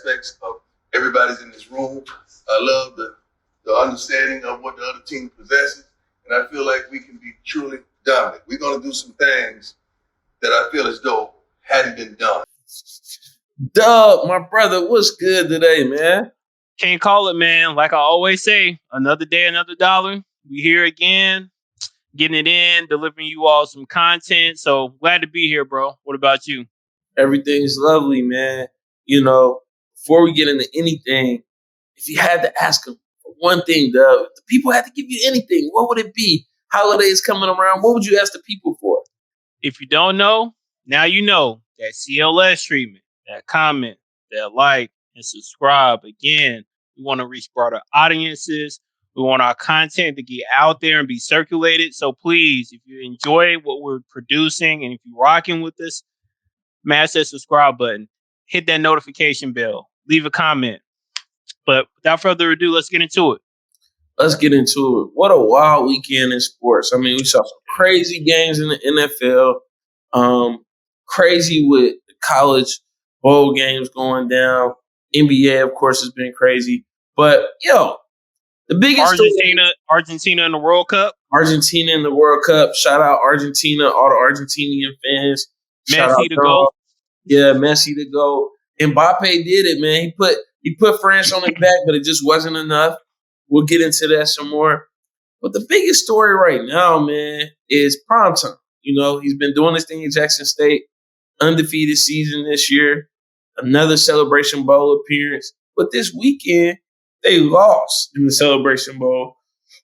aspects of everybody's in this room. I love the understanding of what the other team possesses, and I feel like we can be truly dominant. We're going to do some things that I feel as though hadn't been done. Doug, my brother, what's good today, man? Can't call it, man. Like I always say, another day, another dollar. We here again, getting it in, delivering you all some content. So glad to be here, bro. What about you? Everything's lovely, man. You know, before we get into anything, if you had to ask them for one thing, Doug, if the people had to give you anything, what would it be? Holidays coming around, what would you ask the people for? If you don't know, now you know. That CLS treatment, that comment, that like, and subscribe. Again, we want to reach broader audiences. We want our content to get out there and be circulated. So please, if you enjoy what we're producing and if you're rocking with us, smash that subscribe button, hit that notification bell, leave a comment. But without further ado, let's get into it. Let's get into it. What a wild weekend in sports. I mean, we saw some crazy games in the NFL. Crazy with college bowl games going down. NBA, of course, has been crazy. But, the biggest Argentina in the World Cup. Argentina in the World Cup. Shout out Argentina, all the Argentinian fans. Messi to go. Yeah, Messi to go. Mbappe did it, man. He put France on his back, but it just wasn't enough. We'll get into that some more. But the biggest story right now, man, is PrimeTime. You know, he's been doing this thing at Jackson State. Undefeated season this year. Another Celebration Bowl appearance. But this weekend, they lost in the Celebration Bowl,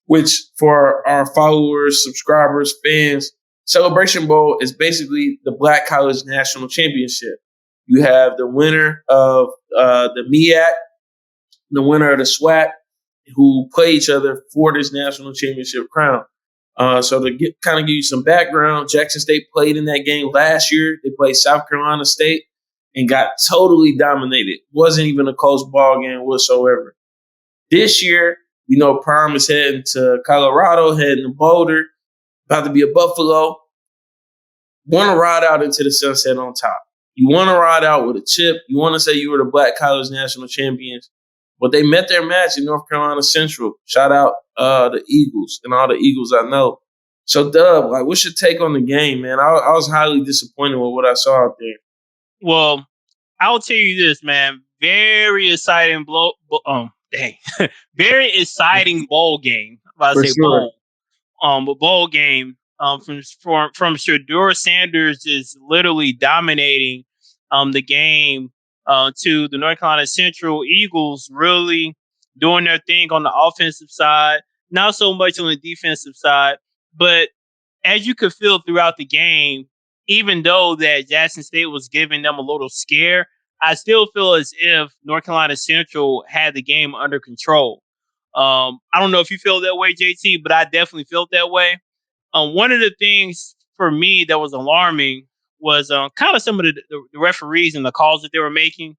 which for our followers, subscribers, fans, Celebration Bowl is basically the Black College National Championship. You have the winner of the MEAC, the winner of the SWAC, who play each other for this national championship crown. So to kind of give you some background, Jackson State played in that game last year. They played South Carolina State and got totally dominated. Wasn't even a close ball game whatsoever. This year, you know, Prime is heading to Colorado, heading to Boulder, about to be a Buffalo. Want to ride out into the sunset on top. You want to ride out with a chip. You want to say you were the Black College National Champions. But they met their match in North Carolina Central. Shout out the Eagles and all the Eagles I know. So, Dub, like, what's your take on the game, man? I was highly disappointed with what I saw out there. Well, I'll tell you this, man. Very exciting very exciting bowl game. About to say sure. bowl. But bowl game. From Deion Sanders is literally dominating the game. To the North Carolina Central Eagles really doing their thing on the offensive side, not so much on the defensive side. But as you could feel throughout the game, even though that Jackson State was giving them a little scare, I still feel as if North Carolina Central had the game under control. I don't know if you feel that way, JT, but I definitely felt that way. One of the things for me that was alarming was kind of some of the referees and the calls that they were making.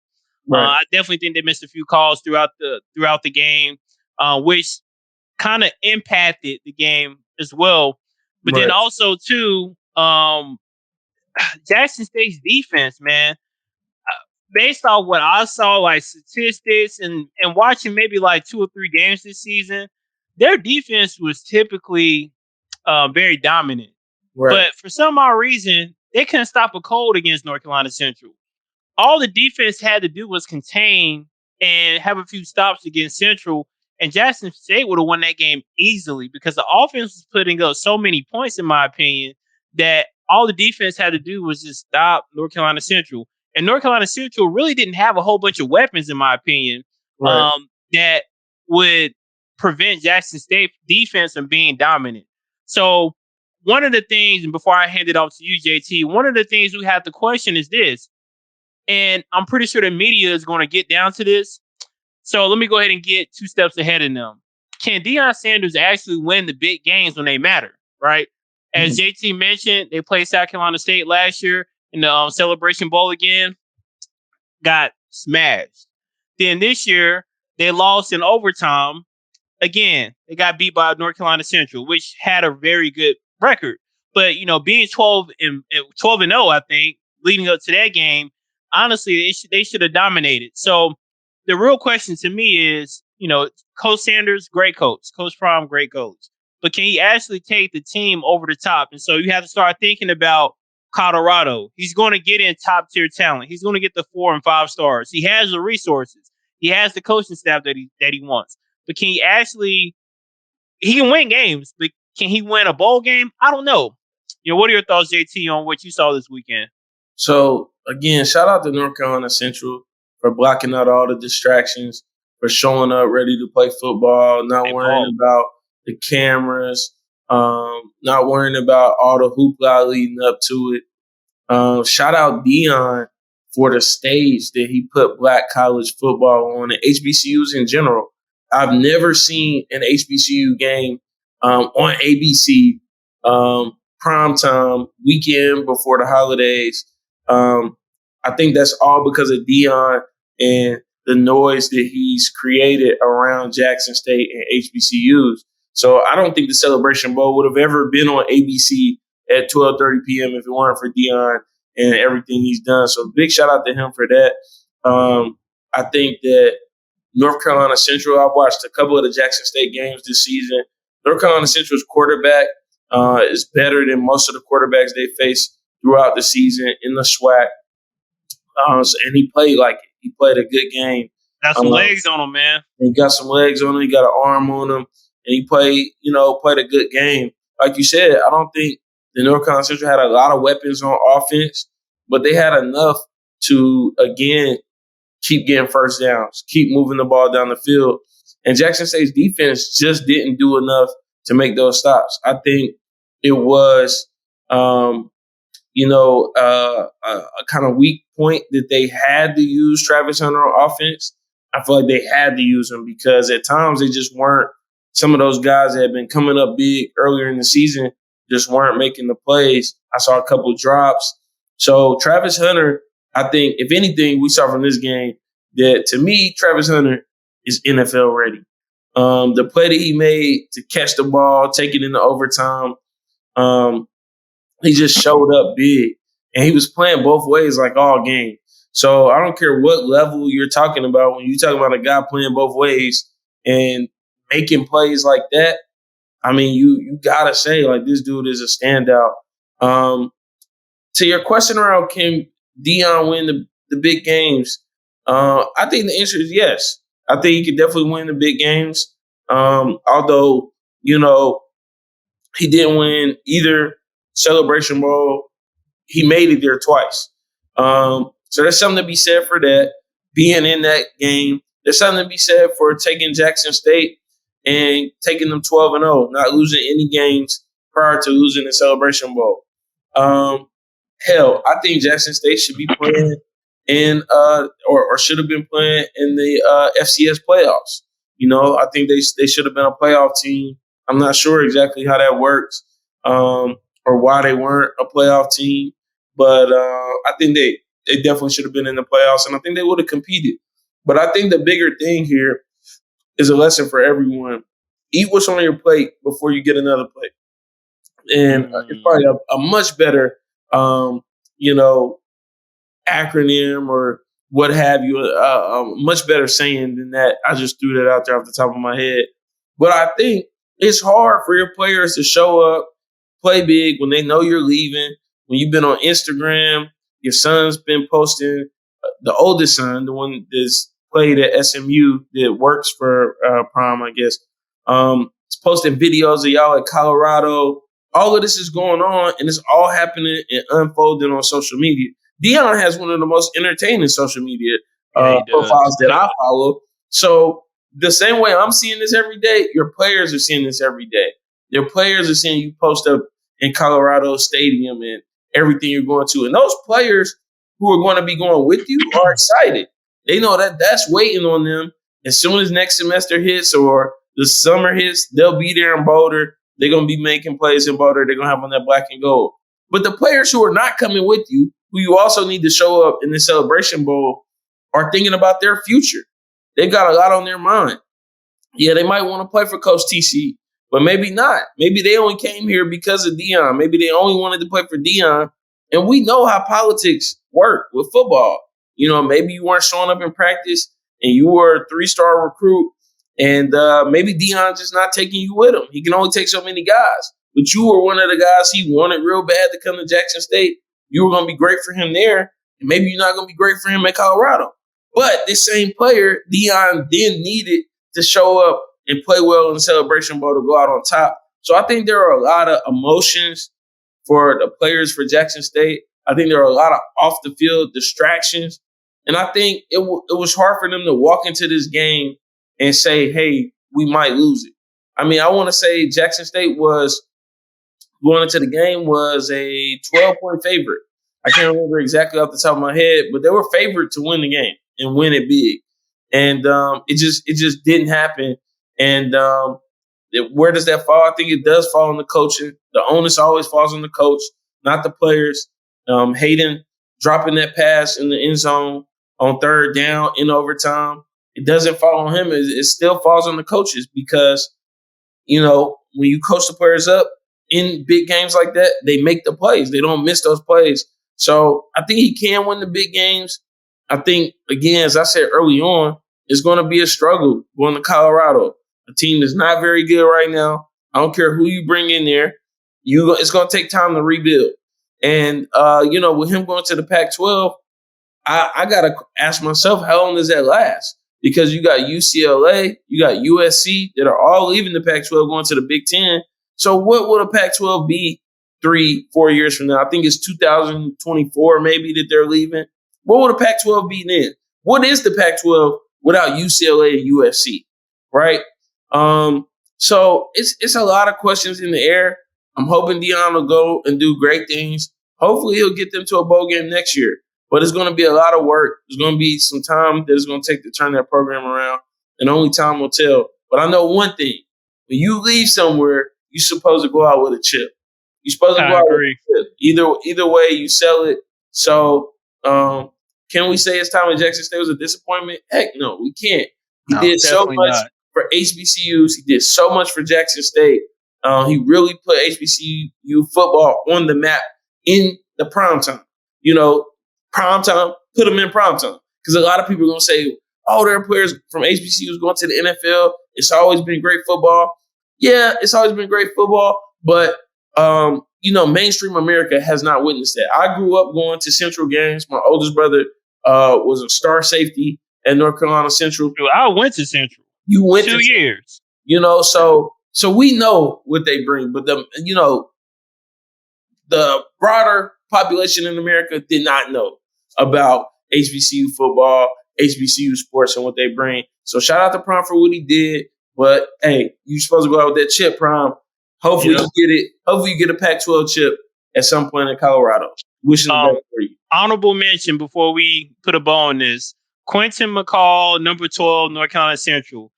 Right. I definitely think they missed a few calls throughout the game, which kind of impacted the game as well. But then also too, Jackson State's defense, man. Based on what I saw, like statistics and watching maybe like 2 or 3 games this season, their defense was typically very dominant. Right. But for some odd reason, they couldn't stop a cold against North Carolina Central. All the defense had to do was contain and have a few stops against Central, and Jackson State would have won that game easily because the offense was putting up so many points, in my opinion, that all the defense had to do was just stop North Carolina Central. And North Carolina Central really didn't have a whole bunch of weapons, in my opinion, that would prevent Jackson State defense from being dominant. So one of the things, and before I hand it off to you, JT, one of the things we have to question is this, and I'm pretty sure the media is going to get down to this. So let me go ahead and get 2 steps ahead of them. Can Deion Sanders actually win the big games when they matter, right? As JT mentioned, they played South Carolina State last year in the Celebration Bowl again, got smashed. Then this year, they lost in overtime. Again, they got beat by North Carolina Central, which had a very good record. But, you know, being 12-0, I think, leading up to that game, honestly, they should have dominated. So the real question to me is, Coach Sanders, great coach. Coach Prime, great coach. But can he actually take the team over the top? And so you have to start thinking about Colorado. He's going to get in top tier talent. He's going to get the 4 and 5 stars. He has the resources. He has the coaching staff that he wants. But can he actually? He can win games, but can he win a bowl game? I don't know. What are your thoughts, JT, on what you saw this weekend? So again, shout out to North Carolina Central for blocking out all the distractions, for showing up ready to play football, not worrying about the cameras, not worrying about all the hoopla leading up to it. Shout out Deion for the stage that he put Black college football on and HBCUs in general. I've never seen an HBCU game on ABC, PrimeTime, weekend before the holidays. I think that's all because of Deion and the noise that he's created around Jackson State and HBCUs. So I don't think the Celebration Bowl would have ever been on ABC at 12:30 p.m. if it weren't for Deion and everything he's done. So big shout out to him for that. I think that North Carolina Central, I've watched a couple of the Jackson State games this season. North Carolina Central's quarterback is better than most of the quarterbacks they face throughout the season in the SWAC. And he played like it. He played a good game. Got some legs on him, man. He got some legs on him. He got an arm on him. And he played a good game. Like you said, I don't think the North Carolina Central had a lot of weapons on offense, but they had enough to, again, keep getting first downs, keep moving the ball down the field. And Jackson State's defense just didn't do enough to make those stops. I think it was, a kind of weak point that they had to use Travis Hunter on offense. I feel like they had to use him because at times they just weren't. Some of those guys that had been coming up big earlier in the season just weren't making the plays. I saw a couple drops. So Travis Hunter, I think, if anything, we saw from this game that, to me, Travis Hunter is NFL ready. The play that he made to catch the ball, take it into overtime, he just showed up big. And he was playing both ways like all game. So I don't care what level you're talking about when you're talking about a guy playing both ways and making plays like that. I mean, you got to say, like, this dude is a standout. To your question around can Deion win the big games, I think the answer is yes. I think he could definitely win the big games. Although, he didn't win either Celebration Bowl. He made it there twice. So there's something to be said for that, being in that game. There's something to be said for taking Jackson State and taking them 12-0, not losing any games prior to losing the Celebration Bowl. Hell, I think Jackson State should be playing in or should have been playing in the FCS playoffs. I think they should have been a playoff team. I'm not sure exactly how that works or why they weren't a playoff team, but I think they definitely should have been in the playoffs, and I think they would have competed. But I think the bigger thing here is a lesson for everyone. Eat what's on your plate before you get another plate. And it's probably a much better, acronym or what have you, a much better saying than that. I just threw that out there off the top of my head. But I think it's hard for your players to show up, play big when they know you're leaving, when you've been on Instagram, your son's been posting, the oldest son, the one that's played at SMU that works for Prime, I guess, is posting videos of y'all at Colorado. All of this is going on, and it's all happening and unfolding on social media. Deion has one of the most entertaining social media profiles that I follow. So the same way I'm seeing this every day, your players are seeing this every day. Your players are seeing you post up in Colorado Stadium and everything you're going to. And those players who are going to be going with you are excited. They know that that's waiting on them. As soon as next semester hits or the summer hits, they'll be there in Boulder. They're going to be making plays in Boulder. They're going to have on that black and gold. But the players who are not coming with you, who you also need to show up in the Celebration Bowl, are thinking about their future. They've got a lot on their mind. Yeah, they might want to play for Coach TC, but maybe not. Maybe they only came here because of Deion. Maybe they only wanted to play for Deion. And we know how politics work with football. Maybe you weren't showing up in practice and you were a 3-star recruit, and maybe Deion just not taking you with him. He can only take so many guys. But you were one of the guys he wanted real bad to come to Jackson State. You were going to be great for him there, and maybe you're not going to be great for him at Colorado. But this same player, Deion, then needed to show up and play well in the Celebration Bowl to go out on top. So I think there are a lot of emotions for the players for Jackson State. I think there are a lot of off-the-field distractions. And I think it was hard for them to walk into this game and say, hey, we might lose it. I mean, I want to say Jackson State was going into the game was a 12-point favorite. I can't remember exactly off the top of my head, but they were favored to win the game and win it big. And it just didn't happen. And where does that fall? I think it does fall on the coaching. The onus always falls on the coach, not the players. Hayden dropping that pass in the end zone on 3rd down in overtime. It doesn't fall on him. It still falls on the coaches because, when you coach the players up in big games like that, they make the plays. They don't miss those plays. So I think he can win the big games. I think, again, as I said early on, it's going to be a struggle going to Colorado. A team that's not very good right now. I don't care who you bring in there. It's going to take time to rebuild. And, with him going to the Pac-12, I got to ask myself, how long does that last? Because you got UCLA, you got USC that are all leaving the Pac-12 going to the Big Ten. So what will the Pac-12 be 3-4 years from now? I think it's 2024 maybe that they're leaving. What will the Pac-12 be then? What is the Pac-12 without UCLA and USC, right? So it's a lot of questions in the air. I'm hoping Deion will go and do great things. Hopefully he'll get them to a bowl game next year. But it's going to be a lot of work. There's going to be some time that it's going to take to turn that program around, and only time will tell. But I know one thing. When you leave somewhere, you're supposed to go out with a chip. You're supposed to go out with a chip. Either way, you sell it. So can we say his time at Jackson State was a disappointment? Heck no, we can't. He did so much for HBCUs. He did so much for Jackson State. He really put HBCU football on the map in the primetime. Primetime, put them in primetime. Because a lot of people are going to say, oh, there are players from HBCUs going to the NFL. It's always been great football. Yeah, it's always been great football. But, mainstream America has not witnessed that. I grew up going to Central games. My oldest brother was a star safety at North Carolina Central. Dude, I went to Central. You went 2 years. So we know what they bring. But, the broader population in America did not know about HBCU football, HBCU sports, and what they bring. So shout out to Prime for what he did. But hey, you're supposed to go out with that chip, Prime. Hopefully you get it. Hopefully you get a Pac-12 chip at some point in Colorado. Wishing the best for you. Honorable mention before we put a bow on this. Quentin McCall, number 12, North Carolina Central.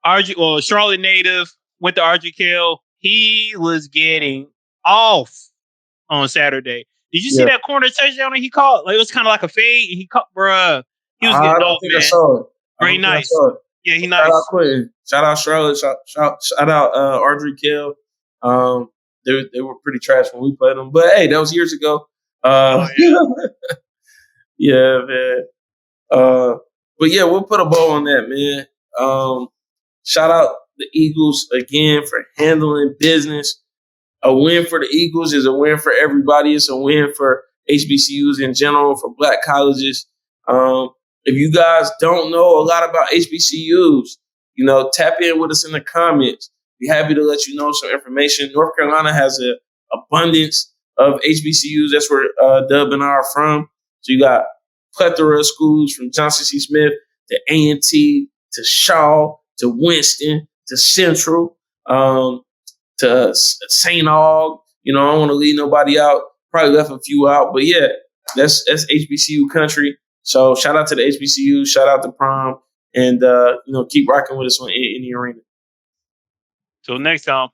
Charlotte native, went to RGKL. He was getting off on Saturday. Did you see that corner touchdown that he caught? Like, it was kind of like a fade. He caught, bruh. He was getting off, man. I saw it. Very nice. Yeah, he nice. Shout out Quentin. Shout out Charlotte. Shout out Audrey Kill. They were pretty trash when we played them. But, hey, that was years ago. Yeah, man. But, yeah, we'll put a bow on that, man. Shout out the Eagles again for handling business. A win for the Eagles is a win for everybody. It's a win for HBCUs in general, for black colleges. If you guys don't know a lot about HBCUs, tap in with us in the comments. Be happy to let you know some information. North Carolina has an abundance of HBCUs. That's where Dub and I are from. So you got plethora of schools from Johnson C. Smith to A&T to Shaw to Winston to Central. To St. Aug. I don't want to leave nobody out. Probably left a few out. But, yeah, that's HBCU country. So, shout out to the HBCU. Shout out to Prime. And, keep rocking with us in the arena. Till next time.